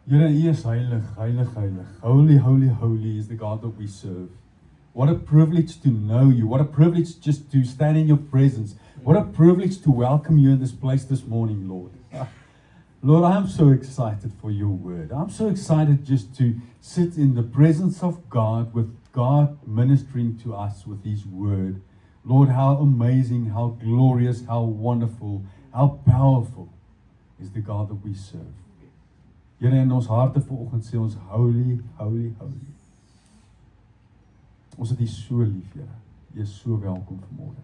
Here, He is heilig, heilig, heilig. Holy, holy, holy is the God that we serve. What a privilege to know you. What a privilege just to stand in your presence. What a privilege to welcome you in this place this morning, Lord. Lord, I'm so excited for your word. I'm so excited just to sit in the presence of God, with God ministering to us with His word. Lord, how amazing, how glorious, how wonderful, how powerful is the God that we serve. Here in ons harte vanoggend sê ons holy, holy, holy. Ons het U so lief, Here. U is so welkom vanmôre.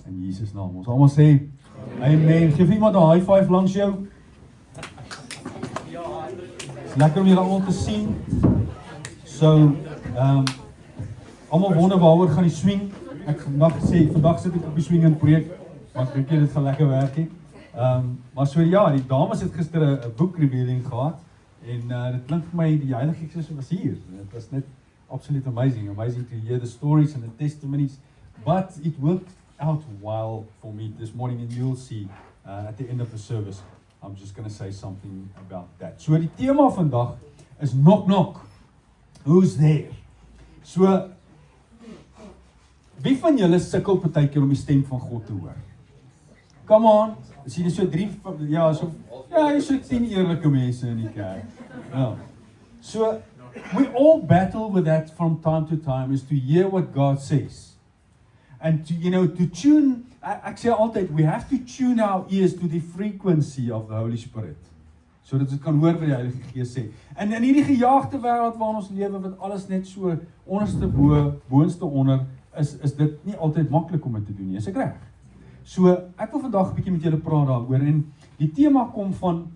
In Jesus naam. Ons almal sê amen. Geef iemand 'n high five langs jou. It's lekker om julle almal te sien. So, almal wonder waaroor gaan die swing. Ek vandag sit ek op die swing en preek, want ek dink dit gaan lekker werk nie. Maar so ja, die dames het gister 'n boek revealing gehad en dit klink vir my die Heilige Gees was hier. Dit was net absolutely amazing to hear the stories and the testimonies, but it worked out well for me this morning, and you'll see at the end of the service, I'm just going to say something about that. So die tema vandag is knock knock. Who's there? So, wie van julle sukkel partykeer om die stem van God te hoor? Come on, is hier so 10 eerlike mense in die kerk. Ja. So, we all battle with that from time to time, is to hear what God says. And to tune, ek sê altyd, we have to tune our ears to the frequency of the Holy Spirit. So dat ons kan hoor wat die Heilige Gees sê. En in hierdie gejaagde wêreld waarin ons lewe, wat alles net so onderste bo, boonste onder, is dit nie altyd maklik om dit te doen nie. Is ek reg? So, ek wil vandag 'n bietjie met julle praat daaroor, en die tema kom van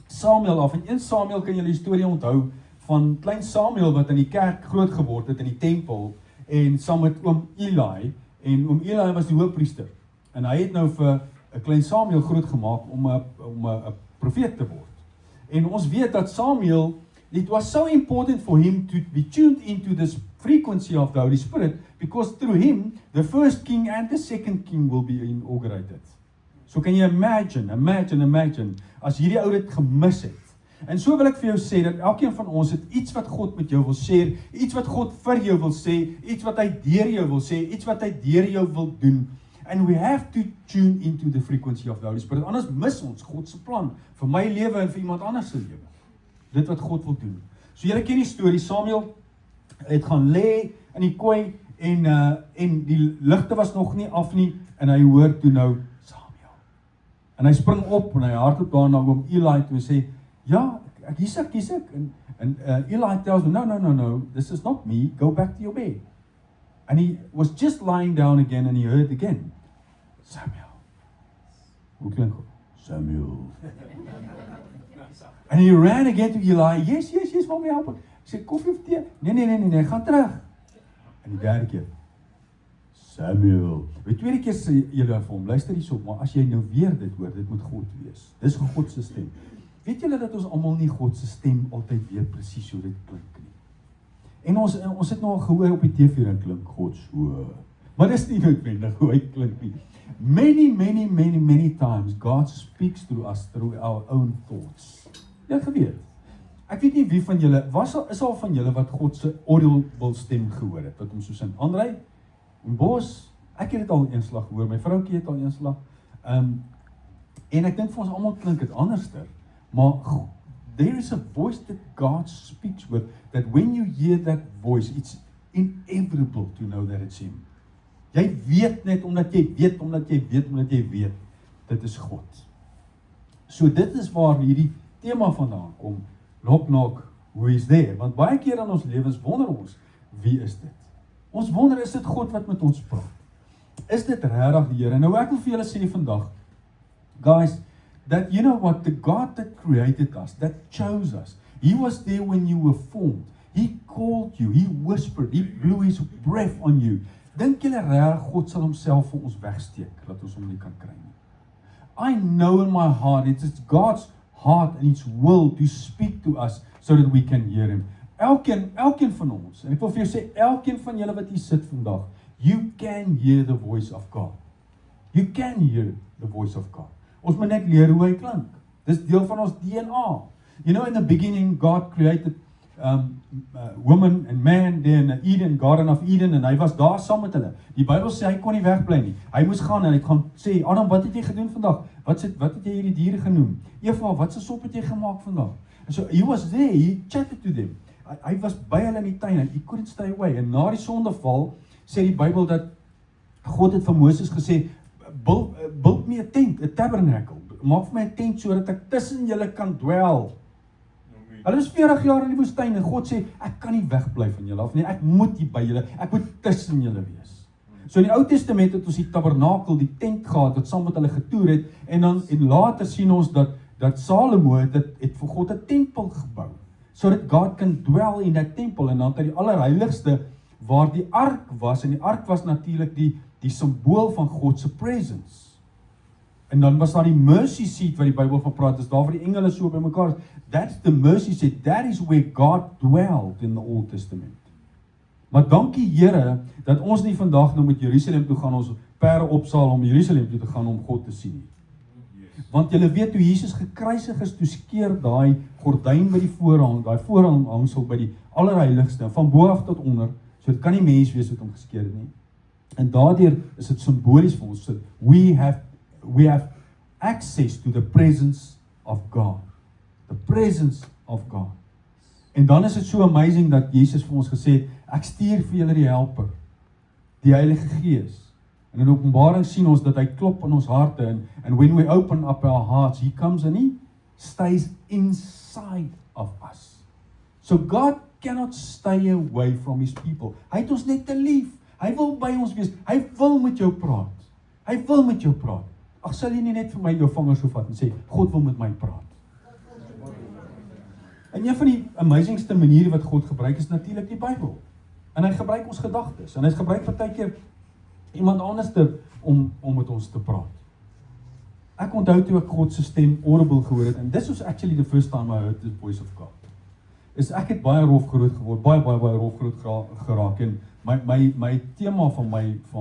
Samuel af. In 1 Samuel kan julle die storie onthou van klein Samuel wat in die kerk groot geword het, in die tempel, en saam met oom Eli, en oom Eli was die hoofpriester, en hy het nou vir 'n klein Samuel groot gemaak om 'n profeet te word. En ons weet dat Samuel, it was so important for him to be tuned into this frequency of the Holy Spirit, because through him, the first king and the second king will be inaugurated. So can you imagine, as hierdie ou dit gemis het. En so wil ek vir jou sê, dat elkeen van ons het iets wat God met jou wil sê, iets wat God vir jou wil sê, iets wat hy deur jou wil sê, iets wat hy deur jou wil doen. And we have to tune into the frequency of the Holy Spirit. Anders mis ons God se plan vir my lewe en vir iemand anders se lewe. Dit wat God wil doen. So julle ken die storie, Samuel het gaan lê in die kooi, en die ligte was nog nie af nie, en hy hoor toe nou Samuel. En hy spring op en hy hardloop daar na oom Eli toe en sê, ja, kies ek. En Eli tells him, no, this is not me, go back to your bed. And he was just lying down again, and he heard again, Samuel. Hoe klink het? Samuel. And he ran again to Eli, yes, wil my help. Hy sê, koffie of thee? Nee, gaan terug. En die derde keer, Samuel. Die tweede keer sê julle vir hom, luister hierop, maar as jy nou weer dit hoor, dit moet God wees. Dis God se stem. Weet julle dat ons almal nie God se stem altyd weet presies hoe dit klink nie. En ons het nou al gehoor op die TV en klink God so. Maar dis nie noodwendig hoe hy klink nie. Many times God speaks through us through our own thoughts. Jy het geweet. Ek weet nie wie van julle, is al van julle wat God se audible stem gehoor het, wat hom so sin. Andrei, en Bos, ek het dit al eenslag gehoor, my vroukie het al eenslag. En ek dink vir ons almal klink dit anderster, maar there is a voice that God speaks with, that when you hear that voice, it's inevitable to know that it's him. Jy weet net omdat jy weet, dit is God. So dit is waar hierdie tema vandaan kom, knock knock, who is there? Want baie keer in ons lewens wonder ons, wie is dit? Ons wonder, is dit God wat met ons praat? Is dit regtig die Here? Nou ek wil vir julle sê vandag, guys, that you know what, the God that created us, that chose us, He was there when you were formed. He called you, He whispered, He blew His breath on you. Dink julle regtig God sal homself vir ons wegsteek, dat ons hom nie kan kry nie? I know in my heart, it's God's heart and His will to speak to us so that we can hear Him. Elkeen van ons, en ek wil vir jou sê, elkeen van julle wat hier sit vandag, you can hear the voice of God. You can hear the voice of God. Ons moet net leer hoe hy klink. Dis deel van ons DNA. You know, in the beginning, God created woman and man there in Eden, Garden of Eden, en hy was daar saam met hulle. Die Bybel sê hy kon nie wegbly nie. Hy moes gaan en hy gaan sê, Adam, wat het jy gedoen vandag? Wat het jy hierdie diere genoem? Eva, wat se sop het jy gemaak vandag? And so he was there, he chatted to them. Hy was by hulle in die tuin, he couldn't stay away. En na die sondeval sê die Bybel dat God het vir Moses gesê, build me a tent, a tabernacle. Maak vir my 'n tent sodat ek tussen julle kan dwel. Hulle is 40 jaar in die woestyn en God sê, ek kan nie wegbly van julle af nie, ek moet hier by julle, ek moet tussen julle wees. So in die Ou Testament het ons die tabernakel, die tent gehad, wat saam met hulle getoer het, en later sien ons dat Salomo het vir God 'n tempel gebou, sodat God kan dwel in dat tempel, en dan het hy die allerheiligste, waar die ark was, en die ark was natuurlik die simbool van God se presence. En dan was daar die mercy seat wat die Bybel van praat, is daar waar die engele so by mekaar is. That's the mercy seat, that is where God dwelled in the Old Testament. Maar dankie Here, dat ons nie vandag nou met Jerusalem toe gaan, ons perde opsaal om Jerusalem toe te gaan om God te sien nie. Want julle weet hoe Jesus gekruisig is, toe skeer daai gordyn by die voorhang, daai voorhangsel by die allerheiligste, van bo af tot onder, so dit kan nie mens wees wat hom geskeer het nie. En daardeur is dit simbolies vir ons, so we have access to the presence of God. The presence of God. En dan is dit so amazing dat Jesus vir ons gesê het, ek stuur vir julle die helper, die Heilige Gees. En in Openbaring sien ons dat hy klop in ons harte, and when we open up our hearts, he comes and he stays inside of us. So God cannot stay away from his people. Hy het ons net te lief. Hy wil by ons wees. Hy wil met jou praat. Hy wil met jou praat. Ag, sal jy nie net vir my jou vingers so vat en sê, God wil met my praat. En een van die amazingste maniere wat God gebruik is natuurlik die Bybel. En hy gebruik ons gedagtes. En hy gebruik partykeer iemand anderste om met ons te praat. Ek onthou toe ek God se stem audible gehoor het, and this was actually the first time I heard the voice of God. Ek het baie rof groot geword, baie rof groot geraak, en my tema van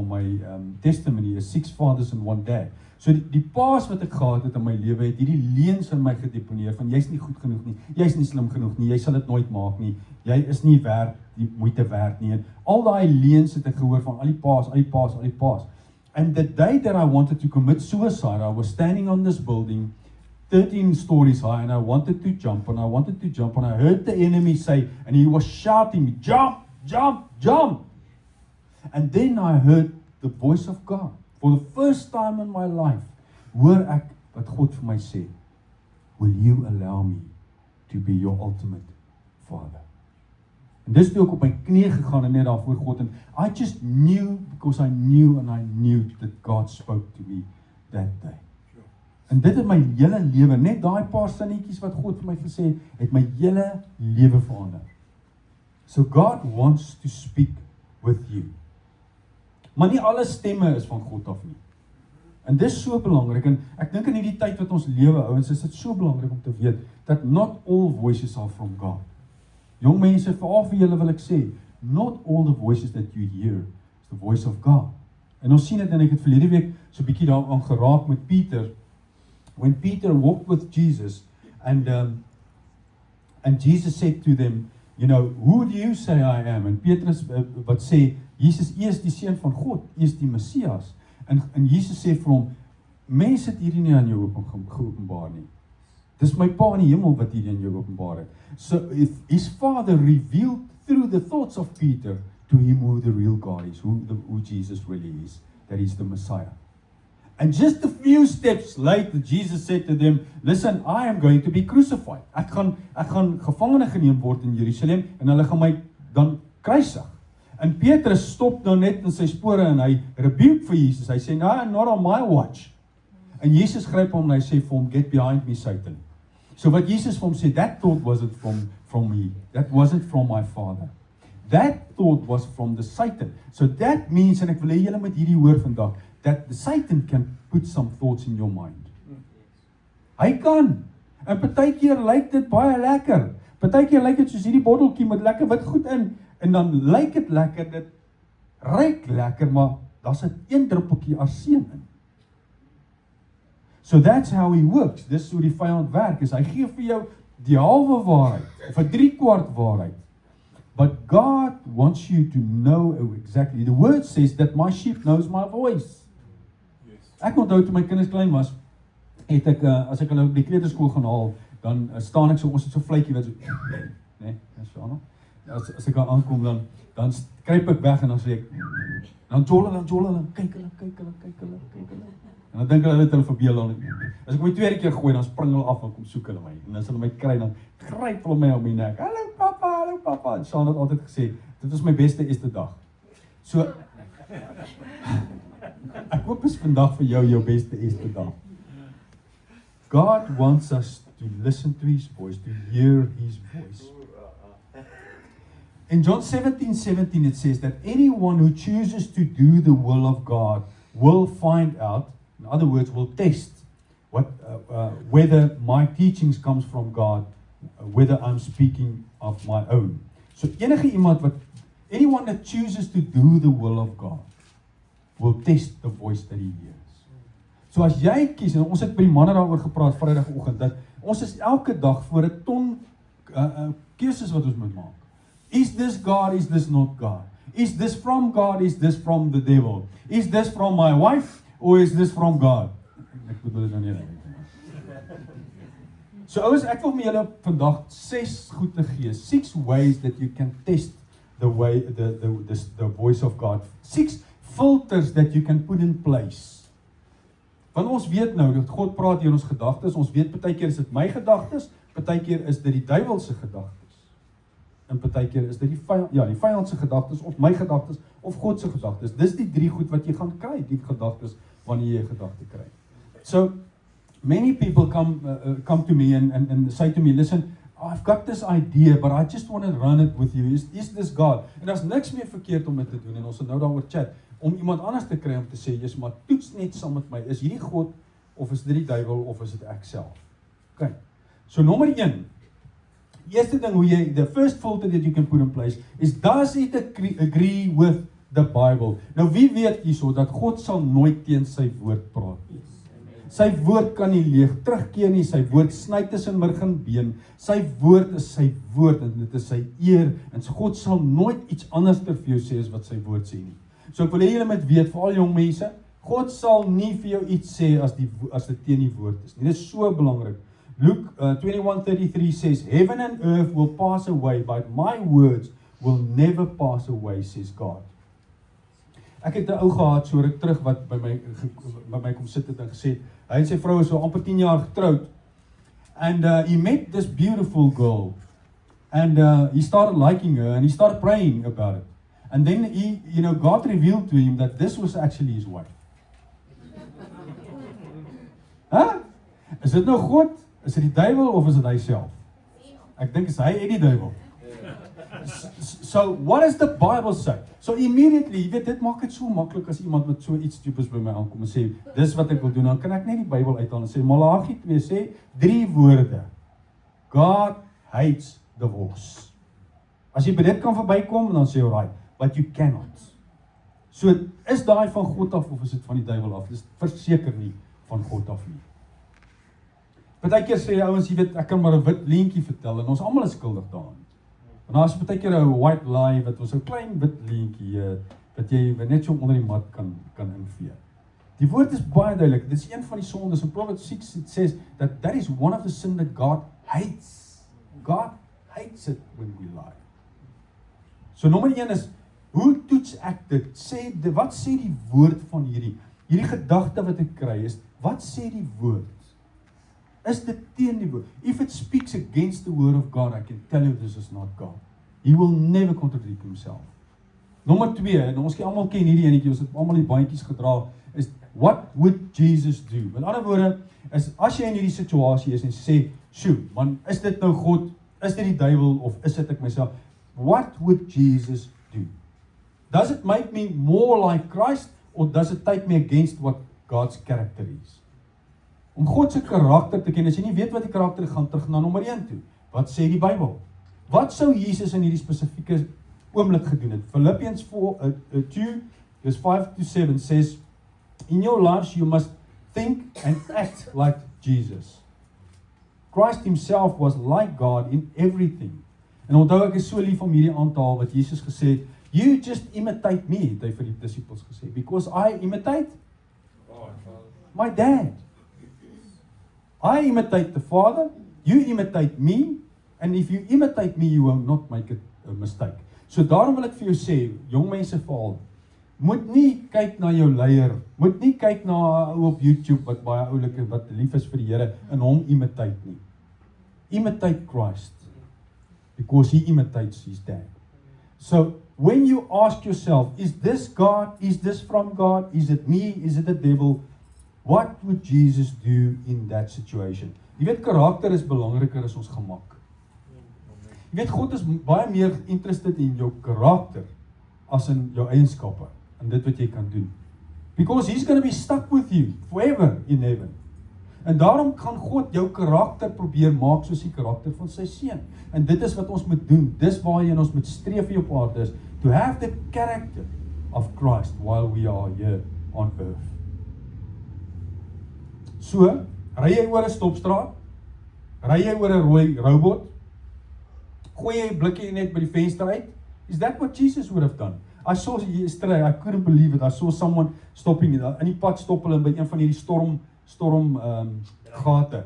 my testimony is 6 fathers in one day. So die paas wat ek gehad het in my lewe het hierdie leuns in my gedeponeer van jy's nie goed genoeg nie, jy's nie slim genoeg nie, jy sal dit nooit maak nie, jy is nie werd die moeite werd nie. En al daai leuns het ek gehoor van al die paas. And the day that I wanted to commit suicide, I was standing on this building 13 stories high, and I wanted to jump, and I heard the enemy say, and he was shouting, jump, jump, jump. And then I heard the voice of God. For the first time in my life, hoor ek wat God vir my sê, will you allow me to be your ultimate father? En dis toe ek op my knie gegaan en net daar voor God, en I just knew, because I knew that God spoke to me that day. En dit het my hele lewe, net daai paar sinnetjies wat God vir my gesê het my hele lewe verander. So God wants to speak with you. Maar nie alle stemme is van God af nie. En dis so belangrik, en ek dink in hierdie tyd wat ons lewe, ouens, is dit so belangrik om te weet, that not all voices are from God. Jong mense, veral vir julle wil ek sê, not all the voices that you hear is the voice of God. En ons sien dit, en ek het verlede week so 'n bietjie daaraan geraak met Pieter, when Peter walked with Jesus, and Jesus said to them, you know, who do you say I am? En Petrus wat sê, Jesus, U is die seun van God, U is die Messias. En Jesus sê vir hom, mense het hierdie nie aan jou geopenbaar nie. Dis my Pa in die hemel wat hierdie aan jou openbaar het. So if his Father revealed through the thoughts of Peter to him who the real God is, who Jesus really is, that he's the Messiah. And just a few steps later, Jesus said to them, listen, I am going to be crucified. Ek gaan gevangene geneem word in Jerusalem, en hulle gaan my dan kruisig. En Petrus stop nou net in sy spore, en hy rebuke vir Jesus. Hy sê, no, not on my watch. En Jesus gryp hom, en hy sê vir hom, get behind me, Satan. So wat Jesus vir hom sê, that thought wasn't from me. That wasn't from my Father. That thought was from the Satan. So that means, en ek wil hê julle moet hierdie hoor vandag, that the Satan can put some thoughts in your mind. Hy kan. En partykeer lyk dit baie lekker. Partykeer lyk dit soos hierdie botteltjie met lekker wit goed in, en dan lyk dit lekker, dit ruik lekker, maar daar's 'n een druppeltjie arseem in. So that's how he works. Dis hoe die vyand werk, is hy gee vir jou die halwe waarheid, of 'n 3/4 waarheid. But God wants you to know exactly. The word says that my sheep knows my voice. Ek onthou toe my kinders klein was, het ek, as ek hulle by die kleuterskool gaan haal, dan staan ek so, ons het so vletjie wat so, nee, so aan. As ek daar aankom, dan kruip ek weg en dan sê ek, dan jol hulle, kyk hulle. En dan dink hulle het hulle verbeel. As ek my tweede keer gooi, dan spring hulle af en kom soek hulle my. En as hulle my kry, dan gryp hulle my op my nek. Hallo papa. En Sean het altyd gesê, dit was my beste eerste dag. So, ek hoop is vandag vir jou beste eerste dag. God wants us to listen to His voice, to hear His voice. In John 17:17 it says that anyone who chooses to do the will of God will find out, in other words, will test whether my teachings comes from God, whether I'm speaking of my own. So anyone that chooses to do the will of God will test the voice that he hears. So as jy kies, en ons het by die manne daaroor gepraat Vrydagoggend, dat ons is elke dag voor 'n ton keuses wat ons moet maak. Is this God, is this not God? Is this from God, is this from the devil? Is this from my wife, or is this from God? Ek bedoel dit nou nie. So ouers, ek wil met julle vandag 6 goed te gee. 6 ways that you can test the voice of God. 6 filters that you can put in place. Want ons weet nou dat God praat hier in ons gedagtes. Ons weet partykeer is dit my gedagtes, partykeer is dit die duiwel se gedagtes. En partykeer is dit die vyand se gedagtes of my gedagtes of God se gedagtes. Dis die 3 goed wat jy gaan kry, die gedagtes wanneer jy 'n gedagte kry. So many people come to me and say to me, listen, I've got this idea, but I just want to run it with you. Is this God? En daar's niks meer verkeerd om dit te doen. En ons het nou daaroor chat om iemand anders te kry om te sê, "Jesus, maar toets net saam met my. Is hierdie God of is dit die duiwel of is dit ek self?" Okay. So nommer 1. Eerste ding the first filter that you can put in place is, does it agree with the Bible? Nou wie weet hierso dat God sal nooit teen sy woord praat nie. Sy woord kan nie leeg terugkeer nie, sy woord sny tussen murg en been. Sy woord is sy woord en dit is sy eer en God sal nooit iets anders vir jou sê as wat sy woord sê nie. So ek wil hê julle moet weet, vir al jong mense, God sal nie vir jou iets sê as dit teen die woord is nie. Dit is so belangrik. Luke 21:33 says, "Heaven and earth will pass away, but my words will never pass away," says God. Ek het 'n ou gehad so ruk terug wat by my kom sit het en gesê, hy en sy vrou is so amper 10 jaar getroud. And he met this beautiful girl. And he started liking her and he started praying about it. And then God revealed to him that this was actually his wife. Huh? Is dit nou God? Is dit die duiwel of is dit hy self? Ek dink is hy en die duiwel. So what does the Bible say? So immediately, jy weet, dit maak dit so maklik as iemand met so iets stupids by my aankom en sê, dis wat ek wil doen, dan kan ek net die Bybel uithaal en sê, Malagi 2 sê, 3 woorde. God hates divorce. As jy by dit kan verbykom, dan sê jy, alright, but you cannot. So, is daai van God af of is dit van die duiwel af? Dis verseker nie van God af nie. Partykeer sê ouens, jy weet, ek kan maar 'n wit leentjie vertel en ons almal is skuldig daaraan. En daar is partykeer 'n white lie wat ons 'n klein wit leentjie wat jy net so onder die mat kan invee. Die woord is baie duidelik. Dit is een van die sondes. In Proverbs 6 it says that is one of the sin that God hates. God hates it when we lie. So nommer 1 is, hoe toets ek dit? Wat sê die woord van hierdie gedagte wat ek kry is, wat sê die woord? Is dit teen die woord? If it speaks against the word of God, I can tell you this is not God. He will never contradict himself. Nommer 2, en ons almal ken hierdie enetjie, ons het almal die bandjies gedra, is what would Jesus do? Met ander woorde, is as jy in hierdie situasie is en sê, "Sjoe, man, is dit nou God? Is dit die duiwel of is dit ek myself?" What would Jesus do? Does it make me more like Christ or does it take me against what God's character is? Om God se karakter te ken, as jy nie weet wat die karakter gaan terug na nommer 1 toe. Wat sê die Bybel? Wat sou Jesus in hierdie spesifieke oomblik gedoen het? Philippians 2 verse 5-7 says, "In your lives you must think and act like Jesus." Christ himself was like God in everything. En onthou ek is so lief om hierdie aan te haal wat Jesus gesê het, you just imitate me, het hy vir die disippels gesê, because I imitate my dad. I imitate the Father, you imitate me, and if you imitate me, you will not make a mistake. So daarom wil ek vir jou sê, jong mense veral, moet nie kyk na jou leier, moet nie kyk na 'n ou op YouTube wat baie oulik is, wat lief is vir die Here, en hom imitate nie. Imitate Christ, because he imitates his dad. So, when you ask yourself, is this God, is this from God, is it me, is it the devil, what would Jesus do in that situation? Jy weet, karakter is belangriker as ons gemak. Jy weet, God is baie meer interested in jou karakter as in jou eienskappe, en dit wat jy kan doen. Because he's going to be stuck with you forever in heaven. En daarom gaan God jou karakter probeer maak soos die karakter van sy seun. En dit is wat ons moet doen. Dis waarheen ons moet streef hier op aarde is, to have the character of Christ while we are here on earth. So, ry jy oor 'n stopstraat, ry jy oor 'n rooi robot, gooi jy 'n blikkie net by die venster uit, is that what Jesus would have done? I saw yesterday, I couldn't believe it, I saw someone stopping, in die pad stop hulle by een van hierdie storm gate,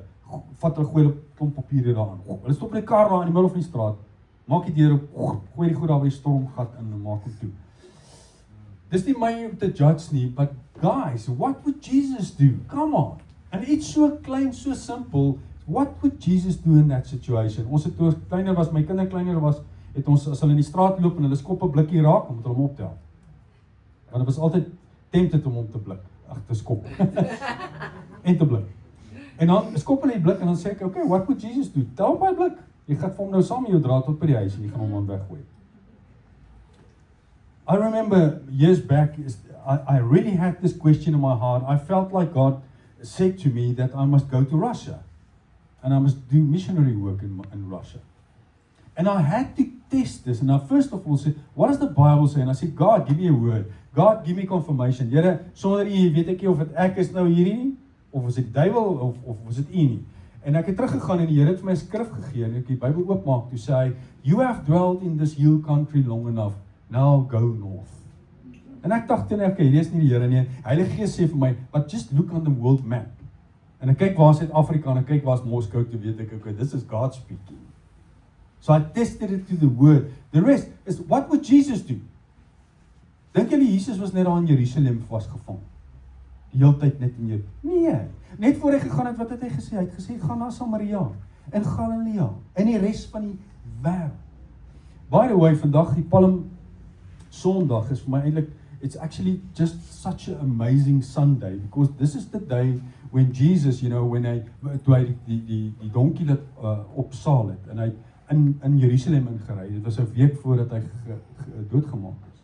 vat hulle gooi 'n klomp papiere daaraan, hulle stop die kar daar in die middel van die straat, maak die deur op, gooi die goed daar by die stormgat in en maak hom toe. Dis nie my om te judge nie, but guys, what would Jesus do? Come on. And it's so klein, so simple. What would Jesus do in that situation? Ons het toe ons kleiner was, my kinder kleiner was, het ons, as hulle in die straat loop en hulle skop 'n blikkie raak, dan moet hulle hom optel. Want dit was altyd tempted om hom te blik, te skop. En te blik. En dan skop hulle die blik en dan sê ek, okay, what would Jesus do? Tel hom by blik. Jy gaan vir hom nou saam met jou dra tot by die huis en jy gaan hom dan weggooi. I remember years back, I really had this question in my heart. I felt like God said to me that I must go to Russia and I must do missionary work in Russia. And I had to test this. And I first of all said, what does the Bible say? And I said, God, give me a word. God, give me confirmation. Here, sonder u weet ek nie of dit ek is nou hierdie nie, of is dit die duiwel, of was dit u nie. En ek het teruggegaan en die Here het vir my 'n skrif gegee en ek die Bybel oopmaak toe sê hy, you have dwelt in this hill country long enough. Now go north. En ek dacht toen, okay, hier is nie die Here nie. Heilige Gees sê vir my, but just look on the world map. En ek kyk waar is Suid-Afrika en ek kyk waar is Moscow, toe weet ek, okay, this is God speaking. So I tested it to the word. The rest is, what would Jesus do? Dink julle Jesus was net daar in Jerusalem vasgevang? Die hele tyd net in Jerusalem? Nee, net voor hy gegaan het, wat het hy gesê? Hy het gesê, gaan na Samaria, in Galilea, in die rest van die wêreld. By the way, vandag die Palm Sondag is vir my eintlik, it's actually just such an amazing Sunday, because this is the day when Jesus, you know, when toe hy die donkie dat opsaal het, en hy in Jerusalem ingery, dit was 'n week voordat hy doodgemaak is.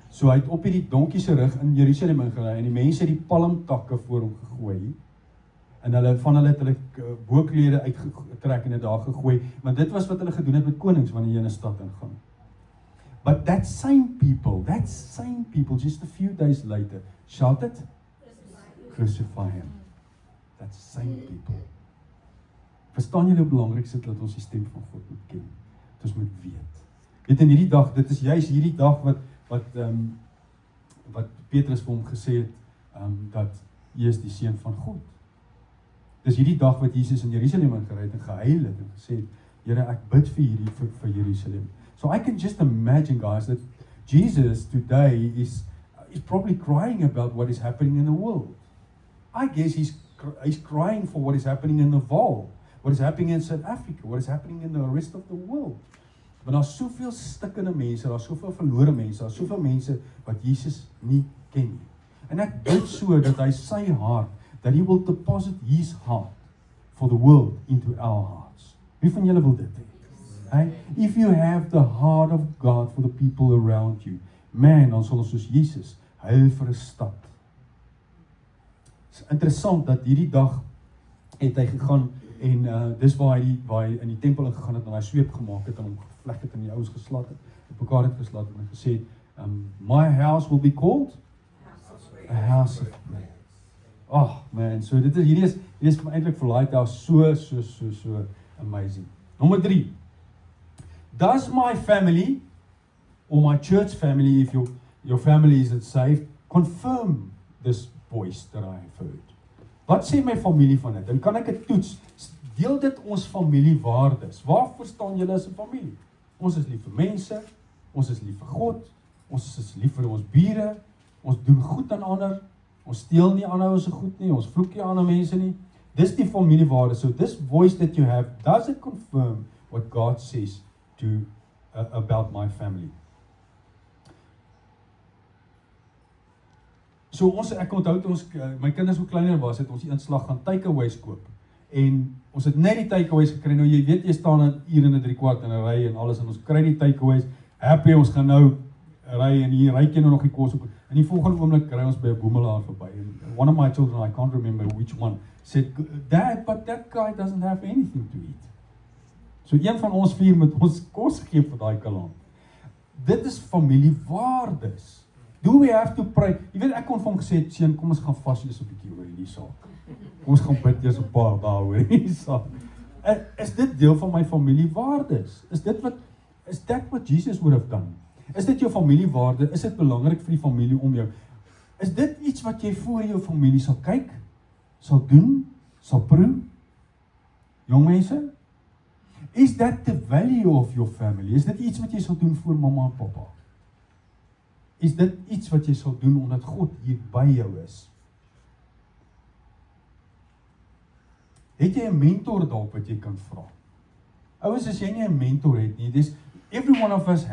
So hy het op hierdie donkie se rug in Jerusalem ingery, en die mense het die palmtakke voor hom gegooi, en hulle het hulle boklede uitgetrek en het daar gegooi, want dit was wat hulle gedoen het met konings, wanneer jy in 'n stad ingaan. But that same people, just a few days later, shouted, crucify him. That same people. Verstaan julle hoe belangrik is dit dat ons die stem van God moet ken? Dat ons moet weet. Weet in hierdie dag, dit is juist hierdie dag wat Petrus vir hom gesê het, dat hy is die seun van God. Dis hierdie dag wat Jesus in Jerusalem ingery het en gehuil het en gesê het, Here, ek bid vir Jerusalem. So I can just imagine, guys, that Jesus today is probably crying about what is happening in the world. I guess he's crying for what is happening in Naval, what is happening in South Africa, what is happening in the rest of the world. Want daar's soveel stikkende mense, daar's soveel verlore mense, daar's soveel mense wat Jesus nie ken nie. En ek bid so dat hy sy hart, that he will deposit his heart for the world into our hearts. Wie van julle wil dit hê? Hey? If you have the heart of God for the people around you, man, dan sal ons soos Jesus huil vir 'n stad. Dit is interessant dat hierdie dag het hy gegaan en dis waar hy in die tempel ingegaan het en hy sweep gemaak het en hom gevleg het en die ouens geslaat het, op mekaar het geslaat en gesê, my house will be called a house of prayer. Oh man, so hierdie Wees eintlik vir Lighthouse so amazing. Nommer 3. Does my family or my church family, if your family isn't saved, confirm this voice that I have heard? Wat sê my familie van dit? Dan kan ek dit toets. Deel dit ons familiewaardes. Waarvoor staan julle as 'n familie? Ons is lief vir mense, ons is lief vir God, ons is lief vir ons bure, ons doen goed aan ander, ons steel nie ander ouens se goed nie, ons vloek nie ander mense nie. Dis die familiewaardes. So this voice that you have, does it confirm what God says to about my family? So ek onthou toe my kinders hoe kleiner was, het ons die inslag gaan takeaways koop. En ons het net die takeaways gekry. Nou jy weet jy staan 'n uur en 'n 3/4 in 'n ry en alles en ons kry die takeaways. Happy, ons gaan nou ry en hier ry jy nou nog die kos op. En die volgende oomblik kry ons by 'n boemelaar verby. And one of my children, I can't remember which one, said, "Dad, but that guy doesn't have anything to eat." So een van ons 4 moet ons kos gee vir daai kalaan. Dit is familiewaardes. Do we have to pray? Jy weet ek kon vir hom gesê, "Seun, kom ons gaan vas eers 'n bietjie oor hierdie saak. Kom ons gaan bid eers 'n paar dae oor hierdie saak." Is dit deel van my familiewaardes? Is that what Jesus would have done? Is dit jou familiewaarde? Is dit belangrik vir die familie om jou? Is dit iets wat jy voor jou familie sal kyk, sal doen, sal proe? Jong mense, is that the value of your family? Is dit iets wat jy sal doen voor mamma en pappa? Is dit iets wat jy sal doen omdat God hier by jou is? Het jy 'n mentor dalk wat jy kan vra? Ouers, as jy nie 'n mentor het nie, every one of us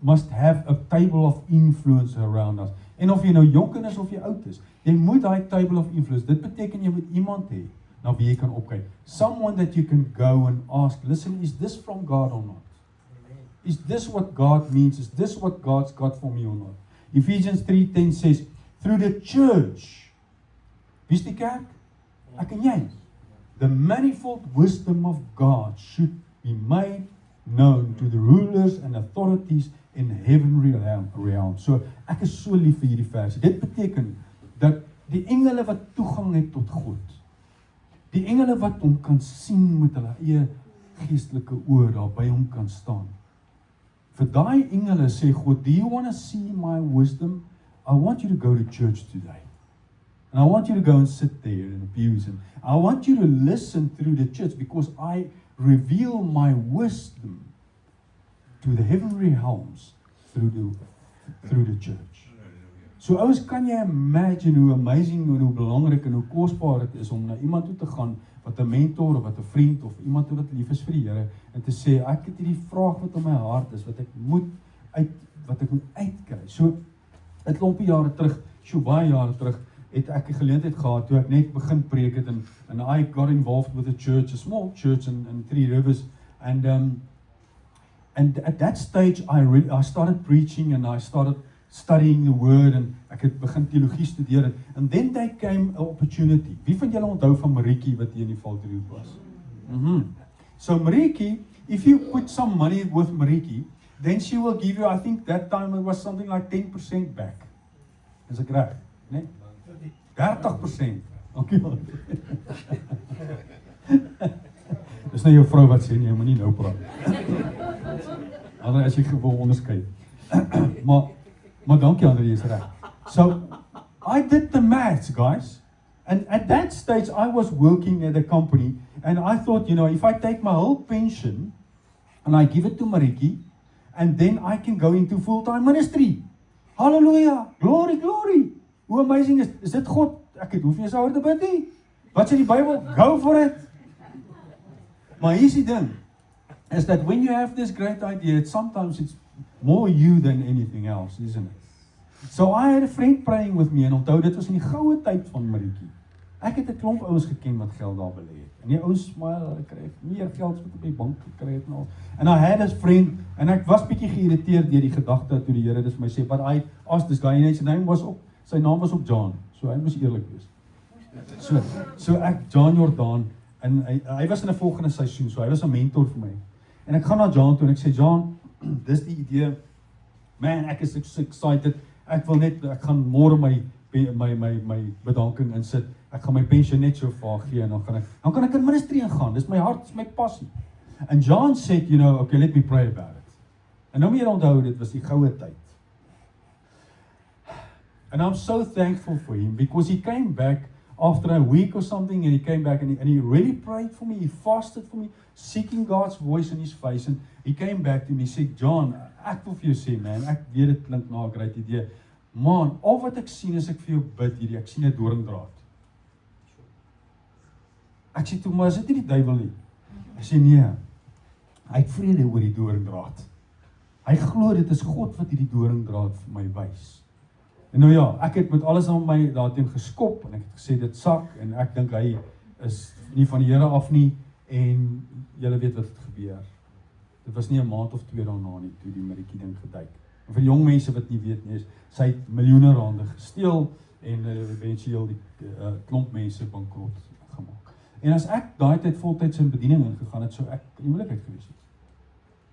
must have a table of influence around us. En of jy nou jonk is of jy oud is, jy moet daai table of influence. Dit beteken jy moet iemand hê na wie jy kan opkyk. Someone that you can go and ask, "Listen, is this from God or not? Is this what God means? Is this what God's got for me or not?" Ephesians 3:10 says, "Through the church." Wie is die kerk? Ek en jy. "The manifold wisdom of God should be made known to the rulers and authorities in heavenly realm." So, ek is so lief vir hierdie versie. Dit beteken dat die engele wat toegang het tot God, die engele wat hom kan sien met hulle eie geestelike oë daar by hom kan staan. Vir daai engele sê God, "Do you want to see my wisdom? I want you to go to church today. And I want you to go and sit there in the pews. And I want you to listen through the church because I reveal my wisdom to the heavenly realms through the church." So ouers, kan jy imagine hoe amazing en hoe belangrik en hoe kosbaar dit is om na iemand toe te gaan wat 'n mentor of wat 'n vriend of iemand wat lief is vir die Here en te sê, "Ek het hierdie vraag wat in my hart is wat ek moet uitkry." So 'n klompie jare terug, baie jare terug, het ek 'n geleentheid gehad toe ek net begin preek het and I got involved with a church, a small church in Three Rivers, and at that stage I started preaching and I started studying the word and ek het begin teologie studeer and then there came an opportunity. Wie van julle onthou van Marietjie wat hier in die Valterhoek was? So Marietjie, if you put some money with Marietjie, then she will give you, I think that time it was something like 10% back. Is ek reg? Nee? 30%. Dankie man. Dis nou jou vrou wat sê, jy moet nie nou praat. Ander as jy wil onderskei. Maar dankie Andre, jy's reg. So, I did the maths, guys. And at that stage, I was working at a company, and I thought, if I take my whole pension, and I give it to Marietjie, and then I can go into full-time ministry. Hallelujah! Glory, glory! Hoe amazing is dit God? Ek hoef nie eens oor te bid nie. Wat sê die Bybel? Go for it! Maar hier is die ding, is that when you have this great idea, sometimes it's more you than anything else, isn't it? So I had a friend praying with me, en onthou, dit was in die goue tyd van Marietjie. Ek het 'n klomp ouens geken wat geld daar belê het. En die ouens, maar hulle kry meer geld as wat op die bank gekry het en al. And I had a friend, en ek was bietjie geïrriteerd deur die gedagte toe die Here dit vir my sê, but I asked this guy, and sy naam was op John, so hy moes eerlik wees. So ek, John Jordaan, en hy was in 'n volgende seisoen, so hy was 'n mentor vir my. En ek gaan na John toe en ek sê, John, dis die idee, man, ek is so excited, ek gaan môre my bedanking insit, ek gaan my pensioen net so vaag gee en dan kan ek in ministry ingaan. Dis my hart, dis my passie. And John said, you know, okay, let me pray about it. En nou moet jy onthou, dit was die goue tyd. And I'm so thankful for him because he came back after a week or something and he came back and he really prayed for me, he fasted for me, seeking God's voice in his face, and he came back to me, he said, John, ek wil vir jou sê, man, ek weet dit klink na 'n great idee, man, al wat ek sien as ek vir jou bid hierdie, ek sien 'n doringdraad. Ek sê toe, maar is dit nie die duiwel nie? Hy sê, nee, hy het vrede oor die doringdraad. Hy glo dit is God wat hierdie doringdraad vir my wys. En nou ja, ek het met alles aan my daarteen geskop en ek het gesê dit sak en ek dink hy is nie van die Here af nie en julle weet wat het gebeur. Dit was nie 'n maand of 2 daarna nie toe die Marikie ding geduik. En vir jong mense wat nie weet nie, is sy het miljoene rande gesteel en eventueel die klomp mense bankrot gemaak. En as ek daai tyd voltyds in bediening ingegaan het, sou ek in die moeilikheid gewees het.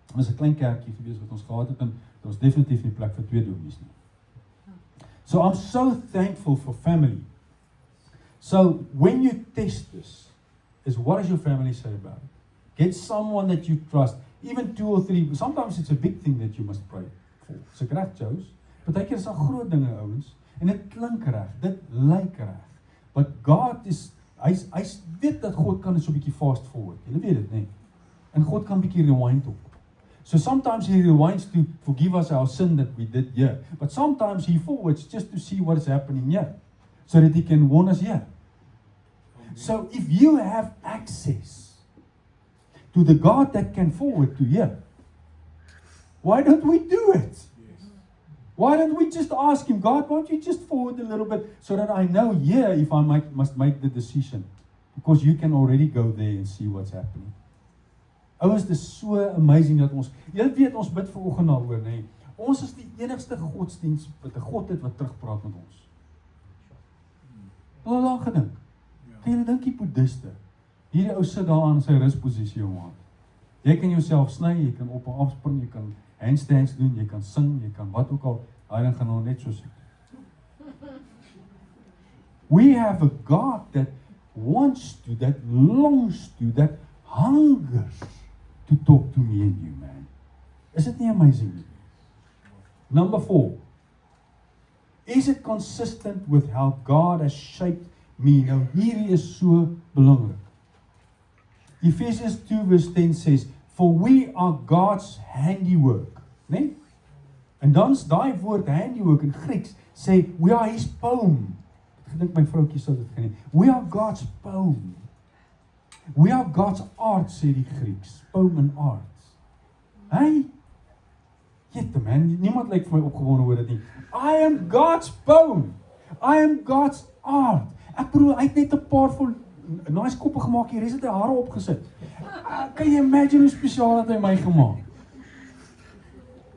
Dit was 'n klein kerkie gewees wat ons gehad het en daar was definitief nie plek vir 2 dominees nie. So I'm so thankful for family. So when you test this, is what does your family say about it? Get someone that you trust, even 2 or 3. Sometimes it's a big thing that you must pray for. So reg, Joes. Partykeer is daar groot dinge, ouens, en dit klink reg, dit lyk reg. But God is, hy weet dat God kan so 'n bietjie fast forward. Julle weet dit, nee. En God kan bietjie rewind op. So sometimes he rewinds to forgive us our sin that we did here. But sometimes he forwards just to see what is happening here. So that he can warn us here. So if you have access to the God that can forward to here, why don't we do it? Why don't we just ask him, God, why don't you just forward a little bit so that I know here if I must make the decision? Because you can already go there and see what's happening. Ouens, dit is so amazing dat ons, julle weet ons bid vanoggend daaroor, nê. Ons is die enigste godsdiens wat 'n God het wat terugpraat met ons. Hoe lank gedink? Kan julle dink die boeddhiste? Hierdie ou sit daar aan sy rusposisie, jongen. Jy kan jouself sny, jy kan op en af spring, jy kan handstands doen, jy kan sing, jy kan wat ook al, daai ding gaan nou net so sit. We have a God that wants to, that longs to, that hungers to talk to me and you, man. Is it nie amazing? Number 4. Is it consistent with how God has shaped me? Nou hierdie is so belangrik. Ephesians 2 verse 10 says, for we are God's handiwork. Nee? En dan's daai woord handiwork in Grieks sê, we are his poem. Ek dink my vroukie sal dit ken. We are God's poem. We are God's art, sê die Grieks. Poem and art. Hey? Jette man, niemand lyk vir my opgewonde oor dit nie. I am God's poem. I am God's art. Ek bedoel, hy het net 'n paar vol nice koppe gemaak hier, res het hy hare opgesit. Kan jy imagine hoe spesiaal het hy my gemaak?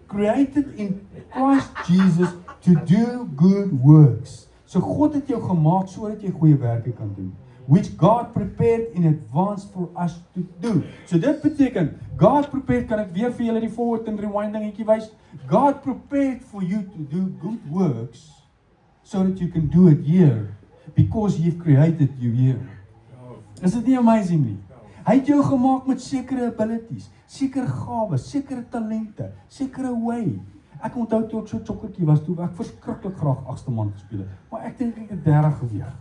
Created in Christ Jesus to do good works. So God het jou gemaak sodat jy goeie werke kan doen. Which God prepared in advance for us to do. So dit beteken, God prepared, kan ek weer vir julle die forward and rewind dingetjie wys? God prepared for you to do good works so that you can do it here because He've created you here. Is dit nie amazing nie? Hy het jou gemaak met sekere abilities, sekere gawes, sekere talente, sekere way. Ek onthou toe ek so chokkertjie was, toe ek verskriklik graag agste man gespeel het, maar ek dink ek het 30 geweeg.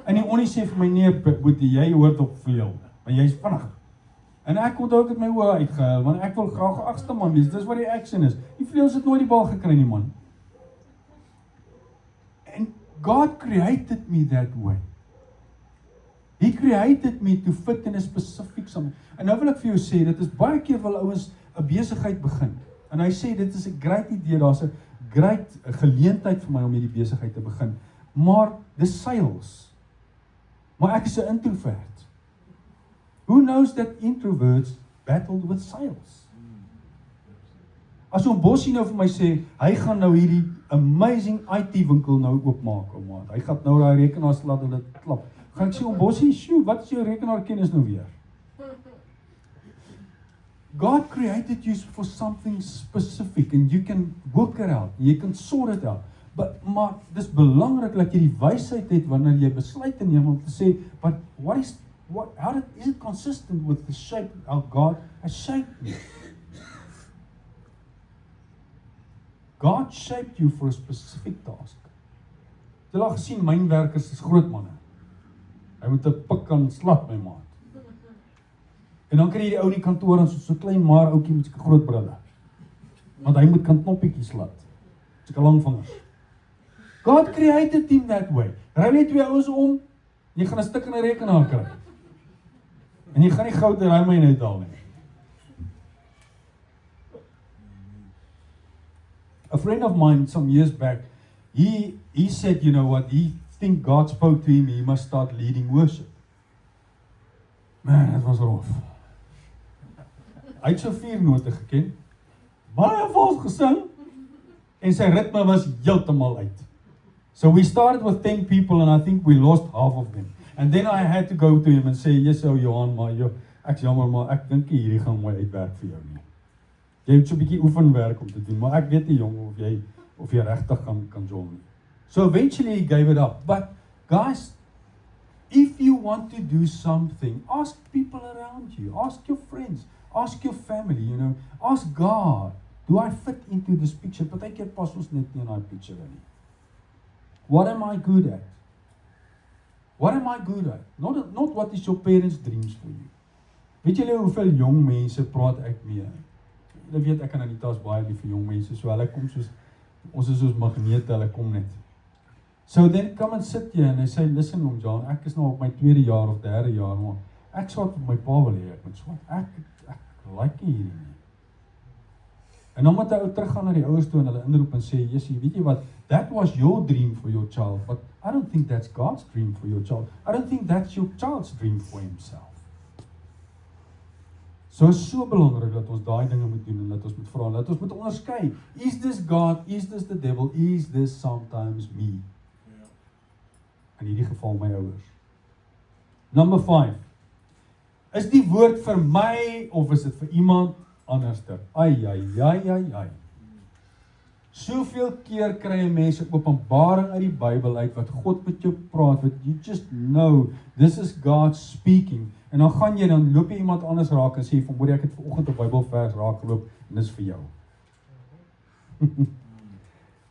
En die onnie sê vir my, nee, Boetie, jy hoort op vleuel, maar jy is vinnig. En ek onthou ek het my oë uitgehuil, want ek wil graag 'n agste man wees, dis wat die action is. Die vleuels het nooit die bal gekry nie, man. And God created me that way. He created me to fit in a specific something. En nou wil ek vir jou sê, dit is baie keer wil ouens 'n besigheid begin. En hy sê, dit is 'n great idee, daar's 'n great geleentheid vir my om hierdie besigheid te begin. Maar, dis sales. Maar ek is 'n introvert. Who knows that introverts battled with sales? As oom Bossie nou vir my sê, hy gaan nou hierdie amazing IT winkel nou oopmaak, ou maat. Hy gaan nou daai rekenaars laat hulle klap. Gaan ek sê, oom Bossie, sjoe, wat is jou rekenaarkennis nou weer? God created you for something specific and you can work it out. You can sort it out. Maar dis belangrik dat jy die wysheid het wanneer jy besluite neem om te sê, but is it consistent with the shape how God has shaped me? God shaped you for a specific task. Jy het al gesien, mynwerkers is groot manne. Hy moet 'n pik kan slat, my maat. En dan kry jy die ou in die kantoor en so klein maar ouetjie met so groot brille. Want hy moet kan knoppietjies slat. So lang vingers. God created him that way. Ry net 2 ouens om, jy gaan 'n stuk in 'n rekenaar kry. En jy gaan nie goud en myn uithaal nie. A friend of mine some years back, he said, you know what, he think God spoke to him, he must start leading worship. Man, dat was rof. Hy het so 4 note geken, baie vals gesing, en sy ritme was heeltemal uit. So we started with 10 people and I think we lost half of them. And then I had to go to him and say, yes, Johan, maar ek jammer, maar ek dink hierdie gaan mooi uitwerk vir jou nie. Jy het so 'n bietjie oefenwerk om te doen, maar ek weet nie jong of jy regtig kan join nie. So eventually he gave it up. But guys, if you want to do something, ask people around you, ask your friends, ask your family, you know, ask God, do I fit into this picture? Partykeer pas ons net nie in daai picture nie. What am I good at? What am I good at? Not what is your parents' dreams for you. Weet julle hoeveel jong mense praat ek mee? Julle weet ek en Anita is baie lief vir jong mense, so hulle kom soos, ons is soos magnete, hulle kom net. So then come and sit here and they say, listen Oom John, ek is nou op my 2de jaar of 3de jaar, maar ek swat met my pa wil hê, ek moet swat, ek like hierdie nie. En dan moet hy ou teruggaan na die ouers toe en hulle inroep en sê, Jessie, weet jy wat, that was your dream for your child, but I don't think that's God's dream for your child. I don't think that's your child's dream for himself. So is so belangrik dat ons daai dinge moet doen en dat ons moet vra, dat ons moet onderskei. Is this God? Is this the devil? Is this sometimes me? In hierdie geval my ouers. Number 5. Is die woord vir my of is dit vir iemand anderster? Ai. Soveel keer kry mense openbaring uit die Bybel uit wat God met jou praat, wat you just know, this is God speaking. En dan gaan jy, dan loop jy iemand anders raak en sê, vanmorgen ek het vanoggend 'n Bybelvers raak geloop en dis vir jou.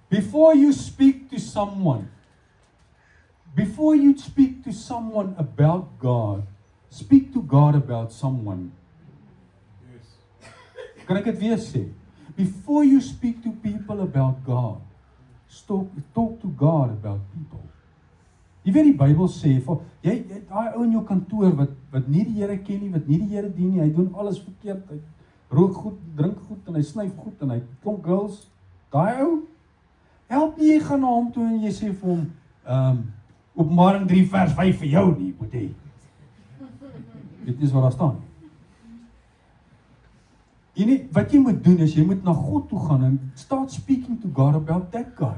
Before you speak to someone about God, speak to God about someone. Kan ek dit weer sê? Before you speak to people about God, talk to God about people. Jy weet die Bybel sê, jy daai ou in jou kantoor wat nie die Here ken nie, wat nie die Here dien nie, hy doen alles verkeerd, hy rook goed, drink goed en hy snyf goed en hy klomp girls. Daai ou, help nie jy gaan na hom toe en jy sê vir hom, Openbaring 3 vers 5 vir jou nie, moet hy. Dit is wat daar staan. Wat jy moet doen is, jy moet na God toe gaan en start speaking to God about that guy.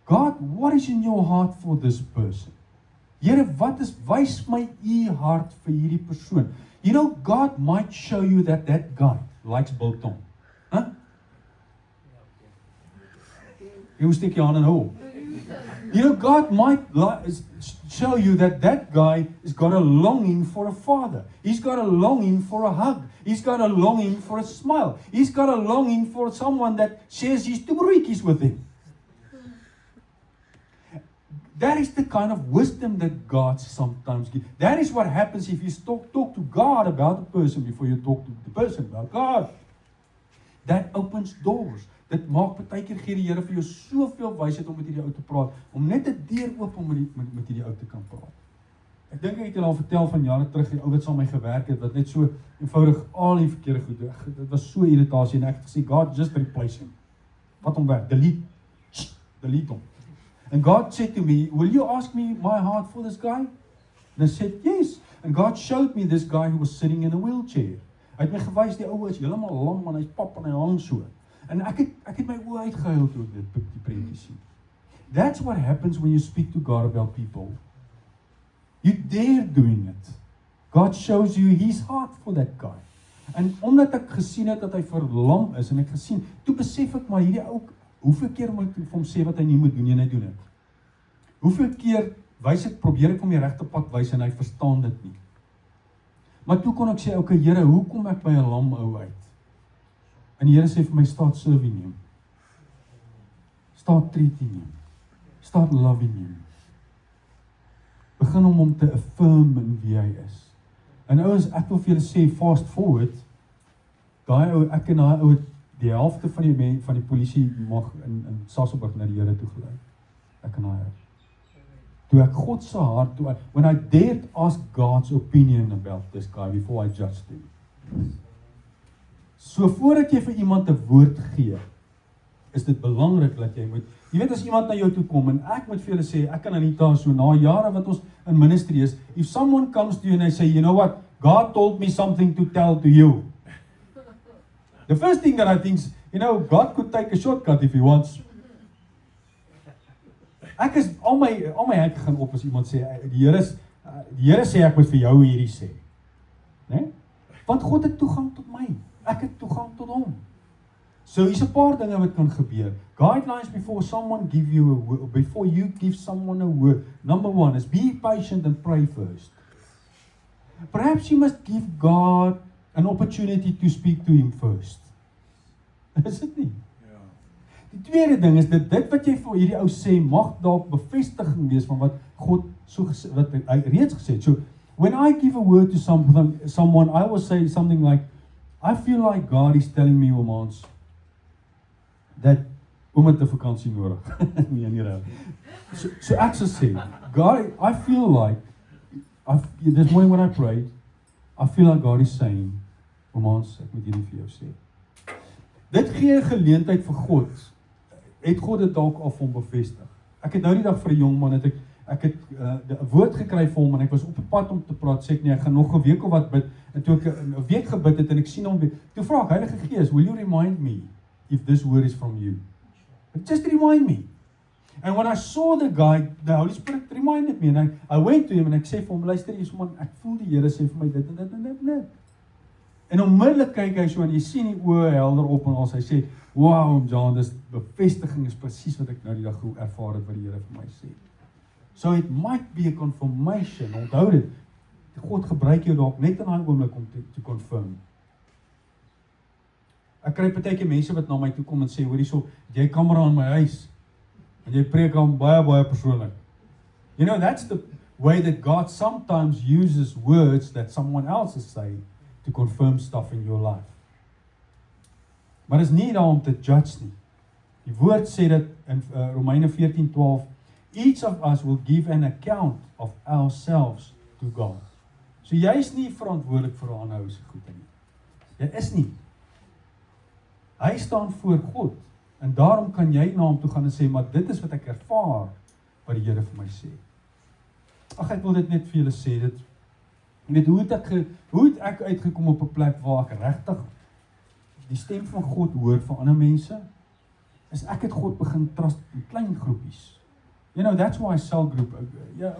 God, what is in your heart for this person? Here, wys my u hart vir hierdie persoon. You know, God might show you that guy likes biltong. Huh? Jy moet steek jou hand in hou. You know, God might show you that guy has got a longing for a father. He's got a longing for a hug. He's got a longing for a smile. He's got a longing for someone that shares his tuberikis with him. That is the kind of wisdom that God sometimes gives. That is what happens if you talk to God about the person before you talk to the person about God. That opens doors. Dit maak partykeer gee die Here vir jou soveel wysheid om met hierdie ou te praat, om net 'n deur oop om met hierdie ou te kan praat. Ek dink ek het al vertel van jare terug die ou wat saam met my gewerk het, wat net so eenvoudig al die verkeerde goed doen. Dit was so irritasie en ek het gesê, God, just replace him. Wat hom weg, delete hom. And God said to me, will you ask me my heart for this guy? And I said, yes. And God showed me this guy who was sitting in a wheelchair. Hy het my gewys, die ou is heeltemal lam en hy's pap en hy hang so. En ek het my oë uitgehuil toe ek die prentjie sien. That's what happens when you speak to God about people. You dare doing it. God shows you his heart for that guy. En omdat ek gesien het dat hy verlam is en ek gesien, toe besef ek maar hierdie ou, hoeveel keer moet ek vir hom sê wat hy nie moet doen en hy doen dit? Hoeveel keer probeer ek hom die regte pad wys en hy verstaan dit nie? Maar toe kon ek sê, okay, Here, hoe kom ek by 'n lam ou uit? En die Here sê vir my, start serving him. Start treating him. Start loving him. Begin om te affirm in wie hy is. En ouens, ek wil vir julle sê, fast forward, ek en daai ou, die helfte van die polisie mag in Sasolburg na die Here toe gelei. Ek en daai ou. Toe ek God se hart, when I dared ask God's opinion about this guy before I judged him. So voordat jy vir iemand 'n woord gee, is dit belangrik dat jy moet, jy weet as iemand na jou toe kom, en ek moet vir julle sê, ek kan Anita so, na jare wat ons in ministry is, if someone comes to you and they say, you know what, God told me something to tell to you. The first thing that I think is, God could take a shortcut if he wants. Ek is, al my hek gaan op as iemand sê, die Here sê ek moet vir jou hierdie sê. Nee? Want God het toegang tot my. Ek het toegang tot hom. So hier's 'n paar dinge wat kan gebeur. Guidelines before you give someone a word. Number 1 is be patient and pray first. Perhaps you must give God an opportunity to speak to him first. Is dit nie? Die tweede ding is dit wat jy vir hierdie ou sê mag dalk bevestiging wees van wat God wat hy reeds gesê het. So when I give a word to someone, I will say something like, I feel like God is telling me, Omans, dat oom het 'n vakansie nodig. nie reg. So ek sal sê, God, I feel like this morning when I prayed, I feel like God is saying, Omans, ek moet hierdie vir jou sê. Dit gee 'n geleentheid vir God. Het God dit dalk al vir hom bevestig. Ek het nou die dag vir 'n jong man ek het 'n woord gekry vir hom en ek was op 'n pad om te praat, sê ek nee, ek gaan nog 'n week of wat bid. En toe ek 'n week gebid het en ek sien hom weer, toe vra ek Heilige Gees, will you remind me if this word is from you? Just remind me. And when I saw the guy, the Holy Spirit reminded me and I went to him en ek sê vir hom, luister hier man, ek voel die Here sê vir my dit en dit. En onmiddellik kyk hy so en jy sien die oë helder op en al hy sê, wow, John, dis bevestiging is presies wat ek nou die dag ervaar het wat die Here vir my sê. So it might be a confirmation. Onthou dit. God gebruik jou dalk net in daai oomblik om te confirm. Ek kry partykeer mense wat na my toe kom en sê, hoor hierso, jy kamera in my huis en jy preek aan baie persoonlik. That's the way that God sometimes uses words that someone else is saying to confirm stuff in your life. Maar is nie daar om te judge nie. Die woord sê dit in Romeine 14:12, each of us will give an account of ourselves to God. So jy is nie verantwoordelik vir aanhou se goede nie. Jy is nie. Hy staan voor God en daarom kan jy na hom toe gaan en sê, maar dit is wat ek ervaar wat die Here vir my sê. Ag, ek wil dit net vir julle sê, hoe het ek uitgekom op 'n plek waar ek regtig die stem van God hoor vir ander mense? Is ek het God begin trust in klein groepies. That's why selgroep.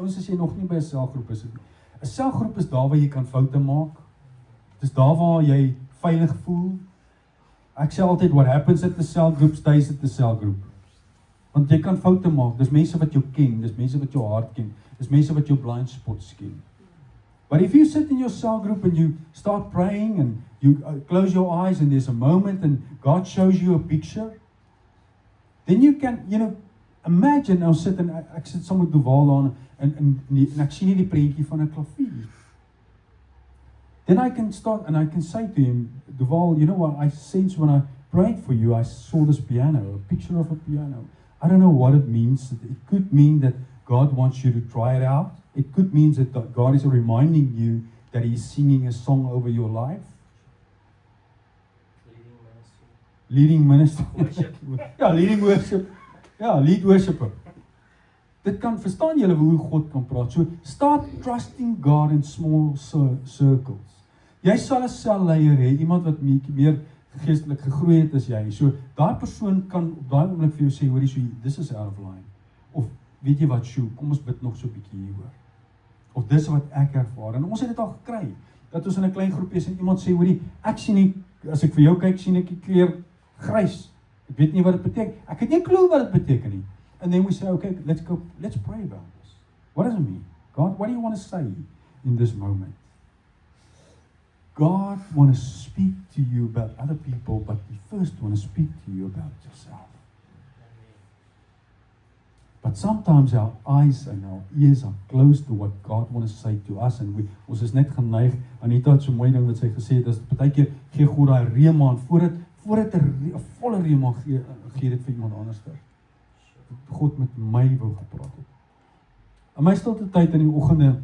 Ons as jy nog nie by 'n selgroep is. 'n Selgroep is daar waar jy kan foute maak. Dis daar waar jy veilig voel. Ek sê altyd, what happens at the cell group stays at the cell group. Want jy kan foute maak. Dis mense wat jou ken, dis mense wat jou hart ken, dis mense wat jou blind spots ken. But if you sit in your cell group and you start praying and you close your eyes and there's a moment and God shows you a picture, then you can, imagine, nou sit en ek sit saam met Duval aan en ek sien hier die prentjie van 'n klavier. Then I can start and I can say to him, Duval, you know what, I sense when I prayed for you, I saw this piano, a picture of a piano. I don't know what it means. It could mean that God wants you to try it out. It could mean that God is reminding you that He's singing a song over your life. Leading minister. Ja, leading worship. Ja, lead worshipper. Dit kan, verstaan julle hoe God kan praat. So, start trusting God in small circles. Jy sal 'n selleier hê, iemand wat meer geestelik gegroei het as jy. So, daai persoon kan op daai oomblik vir jou sê, hoorie, so, this is out of line. Of, weet jy wat, Sjoe, kom ons bid nog so 'n bietjie hieroor. Of dis wat ek ervaar. En ons het dit al gekry. Dat ons in 'n klein groepie is en iemand sê, hoorie, ek sien nie, as ek vir jou kyk, sien ek die kleur grys. Ek weet nie wat dit beteken. Ek het nie 'n klou wat dit beteken nie. And then we say, okay, let's pray about this. What does it mean? God, what do you want to say in this moment? God wants to speak to you about other people, but He first wants to speak to you about yourself. But sometimes our eyes and our ears are closed to what God wants to say to us, and ons is net geneig. Anita het so mooi ding wat sy gesê het, dat partykeer gee God daai rema voordat 'n volle rema gee dit vir iemand anders. God met my wou gepraat het. In my stilte tyd in die oggende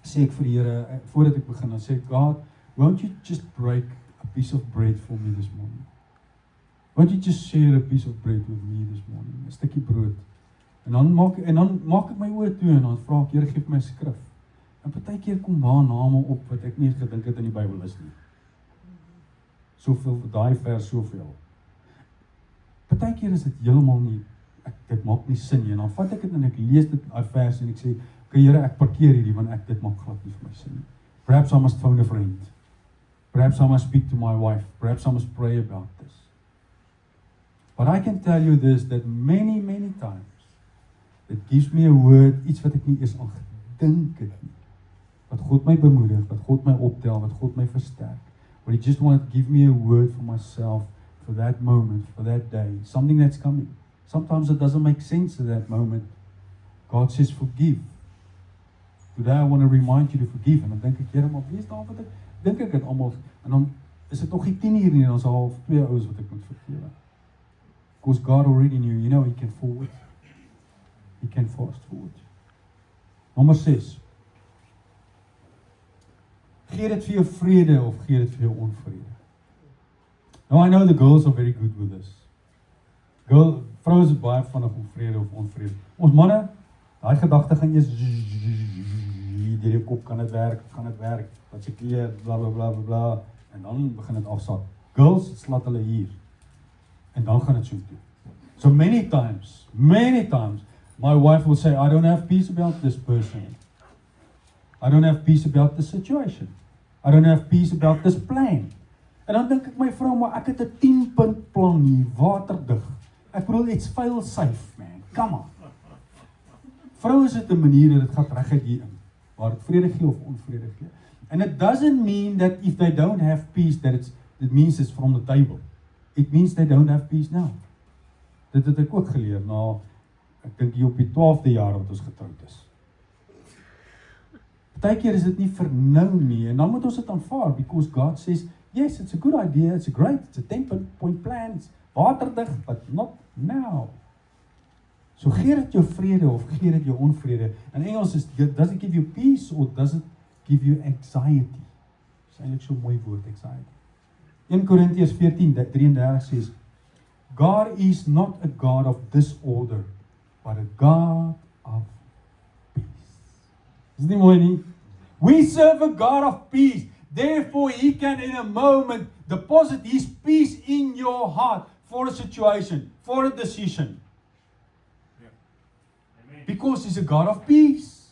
sê ek vir die Here, voordat ek begin, dan sê ek, God, won't you just break a piece of bread for me this morning? Won't you just share a piece of bread with me this morning? 'n stukkie brood. En dan maak ek my oë toe en dan vra ek, Here, gee my skrif. En partykeer kom daar name op wat ek nie gedink het in die Bybel is nie. Soveel, daai vers soveel. Partykeer is dit heeltemal nie, dit maak nie sin nie. En dan vat ek dit en ek lees dit daai vers en ek sê, okay, Here, ek parkeer hierdie want dit maak glad nie vir my sin nie. Perhaps I must phone a friend. Perhaps I must speak to my wife. Perhaps I must pray about this. But I can tell you this, that many times it gives me a word, iets wat ek nie eers aan gedink het nie. Wat God my bemoedig, wat God my optel, wat God my versterk. But He just wanted to give me a word for myself, for that moment, for that day, something that's coming. Sometimes it doesn't make sense at that moment. God says, forgive. Today I want to remind you to forgive. En dan dink ek, Here, maar wees daar wat ek dink ek het almal, en dan is dit nog nie 10:00 nie, en dan is al 2 ouens wat ek moet vergewe. Because God already knew, you know, He can forward. He can fast forward. Nommer 6. Gee dit vir jou vrede of gee dit vir jou onvrede? Now I know the girls are very good with this. Vrouens is baie vinnig om vrede of onvrede. Ons manne, daai gedagte gaan eers deur die kop, kan dit werk, wat se kleer, bla bla bla bla, en dan begin dit afsak. Girls, slaat hulle hier. En dan gaan dit so toe. So many times, my wife will say, I don't have peace about this person. I don't have peace about the situation. I don't have peace about this plan. En dan dink ek, my vrou, maar ek het 'n 10-punt plan hier, waterdig. Ek bedoel, it's fail safe, man. Come on. Vrou is dit 'n manier dat dit gaan reguit hier in, waar dit vrede gee of onvrede gee. And it doesn't mean that if they don't have peace, that it means it's from the table. It means they don't have peace now. Dit het ek ook geleer, ek dink hier op die 12de jaar wat ons getroud is. Partykeer is dit nie vir nou nie, en dan moet ons dit aanvaar, because God says, yes, it's a good idea, it's a 10-point plan, it's waterdig, but not now. So gee dit jou vrede of gee dit jou onvrede. In Engels is, does it give you peace or does it give you anxiety? Dis eintlik so 'n mooi woord, anxiety. 1 Korintiërs 14:33 says, God is not a God of disorder, but a God of peace. Is nie mooi nie? We serve a God of peace. Therefore, He can in a moment deposit His peace in your heart for a situation, for a decision. Yeah. Amen. Because He's a God of peace.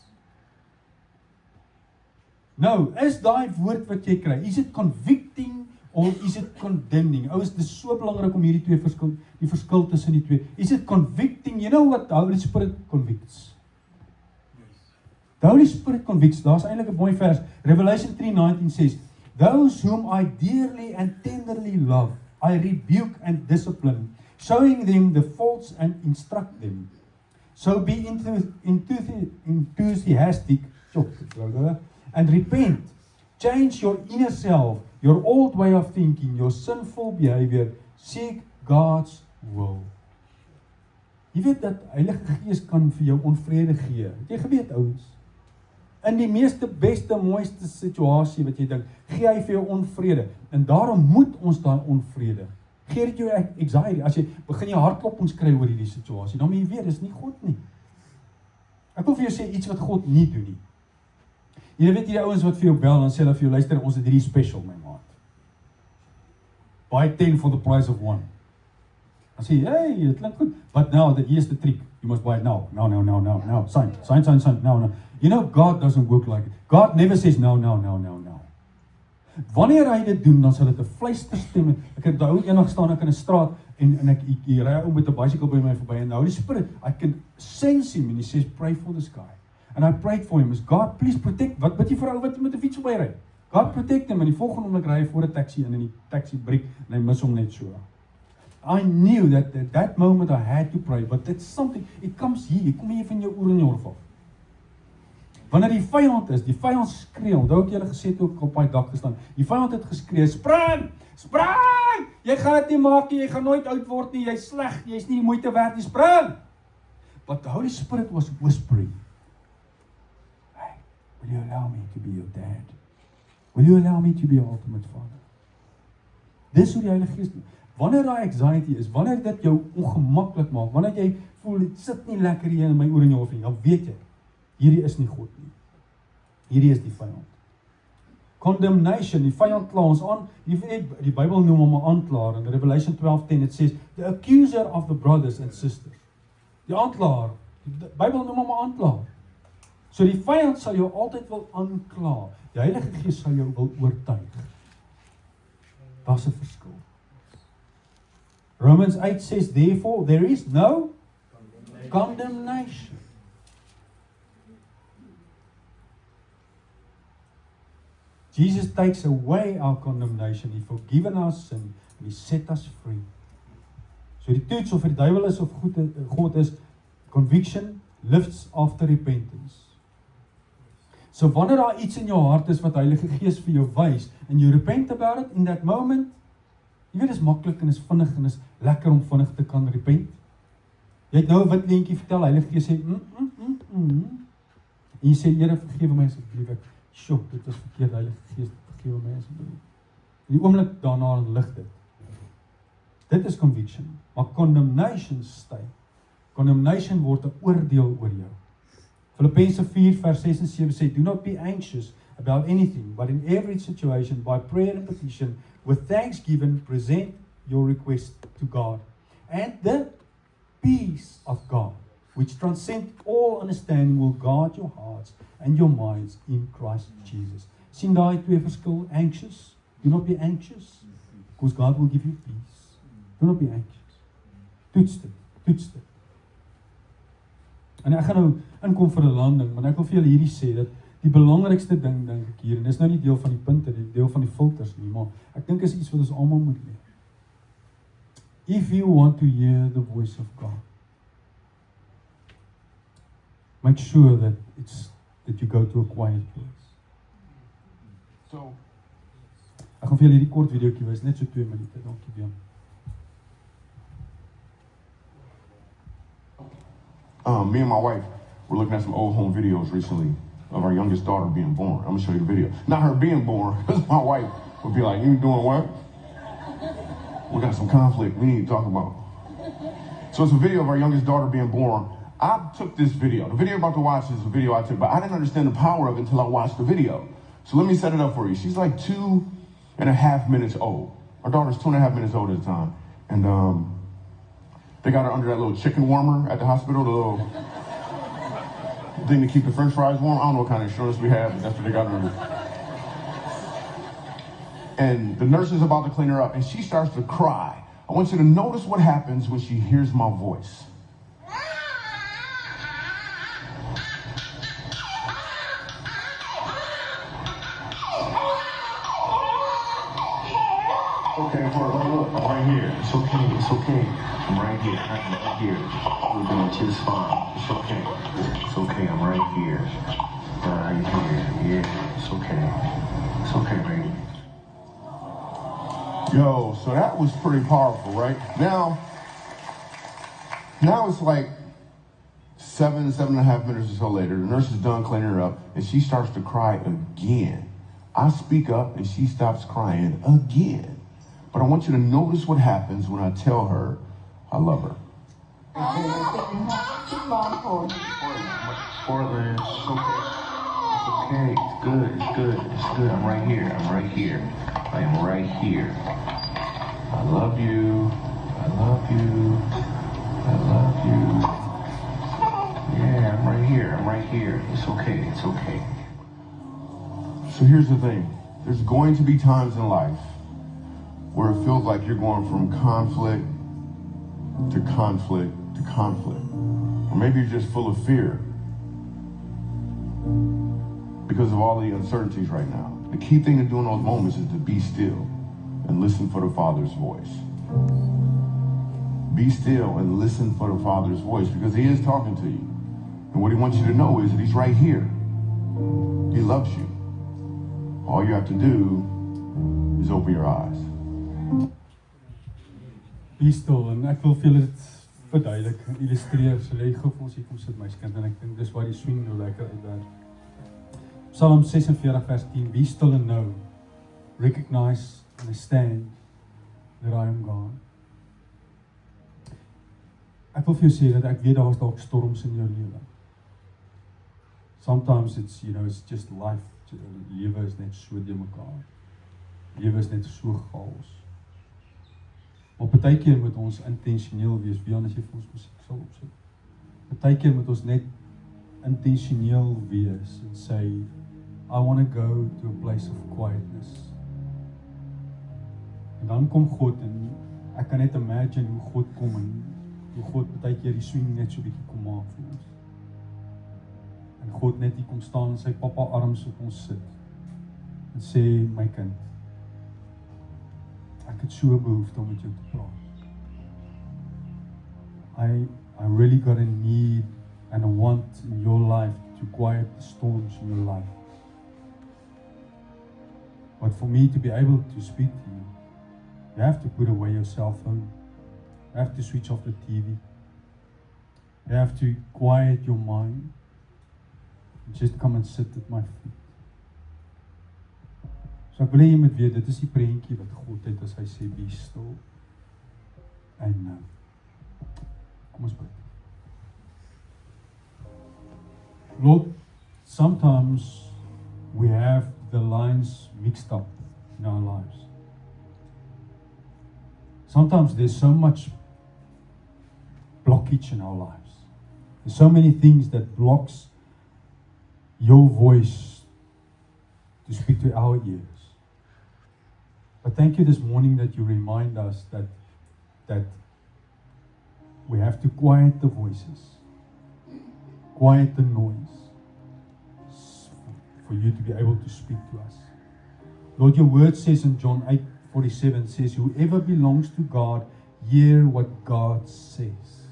Nou, is daai woord wat jy kry, is it convicting or is it condemning? Ouers, dit is so belangrik om hierdie die verskil tussen die twee. Is it convicting? You know what the Holy Spirit convicts? The Holy Spirit convicts. Daar's eintlik 'n mooi vers. Revelation 3:19 says, those whom I dearly and tenderly love, I rebuke and discipline, showing them the faults and instruct them. So be enthusiastic and repent. Change your inner self, your old way of thinking, your sinful behavior. Seek God's will. Jy weet dat Heilige Gees kan vir jou onvrede gee. Het jy geweet, ouens? In die meeste, beste, mooiste situasie wat jy dink, gee hy vir jou onvrede. En daarom moet ons daai onvrede. Gee dit jou anxiety. As jy begin jy hartklopings kry oor hierdie situasie, dan moet jy weet, dis nie God nie. Ek wil vir jou sê iets wat God nie doen nie. Jy weet hierdie ouens wat vir jou bel, dan sê hulle vir jou, luister, ons het hierdie special, my maat. Buy 10 for the price of 1. Dan sê jy, hey, dit klink goed. But now, here's the trick. You must buy it now. No. Sign. No. You know, God doesn't work like it. God never says no. Wanneer hy dit doen, dan sal dit 'n fluisterstem. Ek het daai eendag staan ek in 'n straat En ek ry met 'n bicycle by my verby, and the Holy Spirit, I can sense him, and he says, pray for this guy. And I prayed for him, is God, please protect, wat bid jy vir ou wat met 'n fiets verby ry? God protect him, en die volgende oomblik ry hy voor 'n taxi in, en die taxi breek, en hy mis hom net so. I knew that at that moment I had to pray, but that's something, it comes hier, kom hier van jou oor en jou oor af. Wanneer die vyand is, die vyand skree, onthou ek julle gesê toe ek op my dak gestaan, die vyand het geskree, spring, spring, jy gaan dit nie maak nie, jy gaan nooit oud word nie, jy's sleg, jy's nie die moeite werd nie, spring. But the Holy Spirit was whispering, hey, will you allow me to be your dad? Will you allow me to be your ultimate father? Dis hoe die Heilige Gees, wanneer daai anxiety is, wanneer dit jou ongemaklik maak, wanneer jy voel, dit sit nie lekker hier in my oor en jou oor, dan weet jy, hierdie is nie God nie. Hierdie is die vyand. Condemnation, die vyand kla ons aan, die Bybel noem hom 'n aanklaer, in Revelation 12:10, it says, the accuser of the brothers and sisters. Die aanklaer, die Bybel noem hom 'n aanklaer. So die vyand sal jou altyd wil aankla, die Heilige Gees sal jou wil oortuig. Daar's 'n verskil. Romans 8 says, therefore, there is no condemnation. Jesus takes away our condemnation. He forgiven our sin and He set us free. So die toets of die duiwel is of God is, conviction lifts after repentance. So wanneer daar iets in jou hart is wat Heilige Gees vir jou wys, and you repent about it in that moment, jy weet, is maklik en is vinnig en is lekker om vinnig te kan repent. Jy het nou 'n wit leentjie vertel, Heilige Gees sê, En jy sê, Here, vergewe my asseblief, sjoe, dit was verkeerd, Heilige Gees, vergewe my asseblief. Die oomblik daarna lig dit. Dit is conviction. Maar condemnation stay. Condemnation word 'n oordeel oor jou. Filippense 4 vers 6 en 7 sê, do not be anxious about anything, but in every situation, by prayer and petition, with thanksgiving, present your request to God. And the peace of God, which transcends all understanding, will guard your hearts and your minds in Christ Jesus. Sien daai twee verskil, anxious, do not be anxious, because God will give you peace. Do not be anxious. Toets dit. En ek gaan nou inkom vir 'n landing, maar ek wil vir julle hierdie sê, dat die belangrikste ding, dink ek hier, en dis nou nie deel van die punte, die deel van die filters nie, maar ek dink is iets wat ons almal moet leer. If you want to hear the voice of God, make sure that you go to a quiet place. So, ek gaan vir julle hierdie kort videoetjie wys, net so 2 minute, dankie Jan. Me and my wife were looking at some old home videos recently of our youngest daughter being born. I'm gonna show you the video. Not her being born, because my wife would be like, you doing what? We got some conflict we need to talk about. So it's a video of our youngest daughter being born. I took this video. The video you're about to watch is a video I took, but I didn't understand the power of it until I watched the video. So let me set it up for you. She's like 2.5 minutes old. Our daughter's 2.5 minutes old at the time. And they got her under that little chicken warmer at the hospital, the little thing to keep the french fries warm. I don't know what kind of insurance we have, but that's what they got her under. And the nurse is about to clean her up, and she starts to cry. I want you to notice what happens when she hears my voice. Okay, look, I'm right here. It's okay. I'm right here. We're going to the spine. It's okay, I'm right here. Yeah, it's okay, baby. Yo, so that was pretty powerful, right? Now it's like 7.5 minutes or so later, the nurse is done cleaning her up, and she starts to cry again. I speak up, and she stops crying again. But I want you to notice what happens when I tell her I love her. Portland, it's okay. It's good. I'm right here. I am right here. I love you. Yeah, I'm right here. It's okay. So here's the thing. There's going to be times in life where it feels like you're going from conflict to conflict to conflict. Or maybe you're just full of fear because of all the uncertainties right now. The key thing to do in those moments is to be still and listen for the Father's voice. Be still and listen for the Father's voice, because he is talking to you. And what he wants you to know is that he's right here. He loves you. All you have to do is open your eyes. Be still, en ek wil vir julle dit verduidelik, illustreer, so jy gou vir ons hier kom sit my kind, en ek dink dis waar die swing nou lekker uitwerk. Psalm 46 vers 10, be still and know, recognize and understand that I am God. Ek wil vir jou sê dat ek weet daar is dalk storms in jou lewe. Sometimes it's, it's just life. Lewe is net so de mekaar. Lewe is net so chaos. Maar partykeer moet ons intentioneel wees. Wie anders jy vir ons musiek sal opsit. Partykeer moet ons net intentioneel wees en sê, I want to go to a place of quietness. En dan kom God en ek kan net imagine hoe God kom en hoe God partykeer die swing net so bietjie kom maak vir ons. En God net hier kom staan en sy papa arms op ons sit en sê, my kind, ek het so behoefte om met jou te praat. I really got a need and a want in your life to quiet the storms in your life. But for me to be able to speak to you, you have to put away your cell phone. You have to switch off the TV. You have to quiet your mind. Just come and sit at my feet. So ek wil jy moet weet, dit is die prentjie wat God het as hy sê, be still and know. Kom ons bid. Lord, sometimes we have the lines mixed up in our lives. Sometimes there's so much blockage in our lives. There's so many things that blocks your voice to speak to our ears. But thank you this morning that you remind us that we have to quiet the voices, quiet the noise, for you to be able to speak to us. Lord, your word says in John 8:47 says, whoever belongs to God, hear what God says.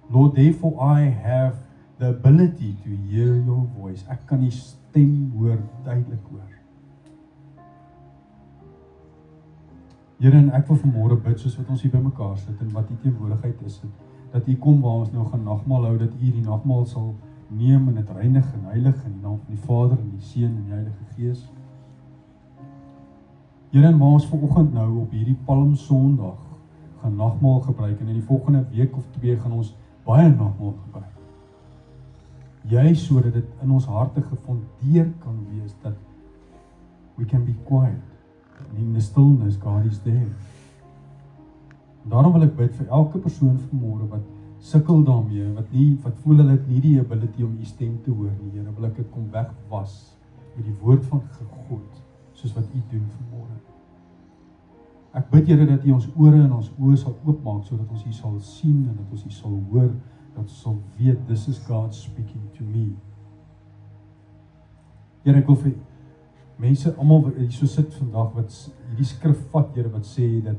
Lord, therefore I have the ability to hear your voice. Ek kan die stem hoor, duidelik hoor. Here, en ek wil vanmôre bid soos wat ons hier by mekaar sit en wat die teenwoordigheid is, dat u kom waar ons nou gaan nagmaal hou, dat u die nagmaal sal neem en dit reinig en heilig in die naam van die Vader en die Seun en die Heilige Gees. Here, en waar ons vanoggend nou op hierdie Palm Sondag gaan nagmaal gebruik en in die volgende week of 2 gaan ons baie nagmaal gebruik. Juist sodat dit in ons harte gefondeer kan wees dat we can be quiet. And in the stillness, God is there. En daarom wil ek bid vir elke persoon vanmôre wat sukkel daarmee, wat voel hulle het nie die ability om u stem te hoor nie. Here, wil ek dit kom wegwas met die woord van God, soos wat u doen vanmôre. Ek bid Here dat u ons ore en ons oë sal oopmaak sodat ons u sal sien en dat ons u sal hoor, dat ons sal weet this is God speaking to me. Here, ek wil vir mense almal wat hier so sit vandag wat hierdie skrif vat, Here, wat sê dat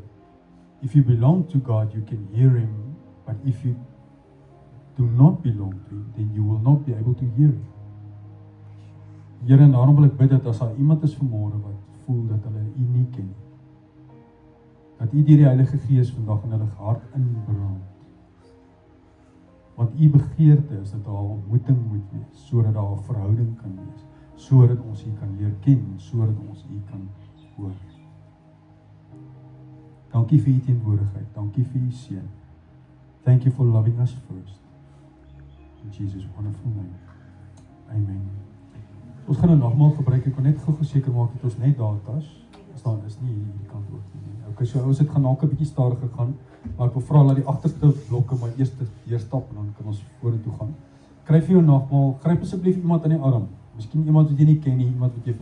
if you belong to God, you can hear him, but if you do not belong to him, then you will not be able to hear him. Here, en daarom wil ek bid dat as daar iemand is vanmôre wat voel dat hulle u nie ken nie, dat u deur die Heilige Gees vandag in hulle hart inbrand. Want u begeerte is dat daar 'n ontmoeting moet wees, sodat daar 'n verhouding kan wees, sodat ons u kan leer ken, sodat ons u kan hoor. Dankie vir u teenwoordigheid, dankie vir u seën. Thank you for loving us first. In Jesus' wonderful name. Amen. Ons gaan 'n nagmaal gebruik, ek wil net gou seker maak dat ons net daar tas, staan is nie hierdie kant ook nie. Okay, so ons het gaan dalk 'n bietjie stadiger gaan, maar ek wil vra dat die agterste blokke maar eers deurstap en dan kan ons vorentoe gaan. Kry vir jou nagmaal, gryp asseblief iemand aan die arm. Miskien iemand wat jy nie ken nie, iemand wat jy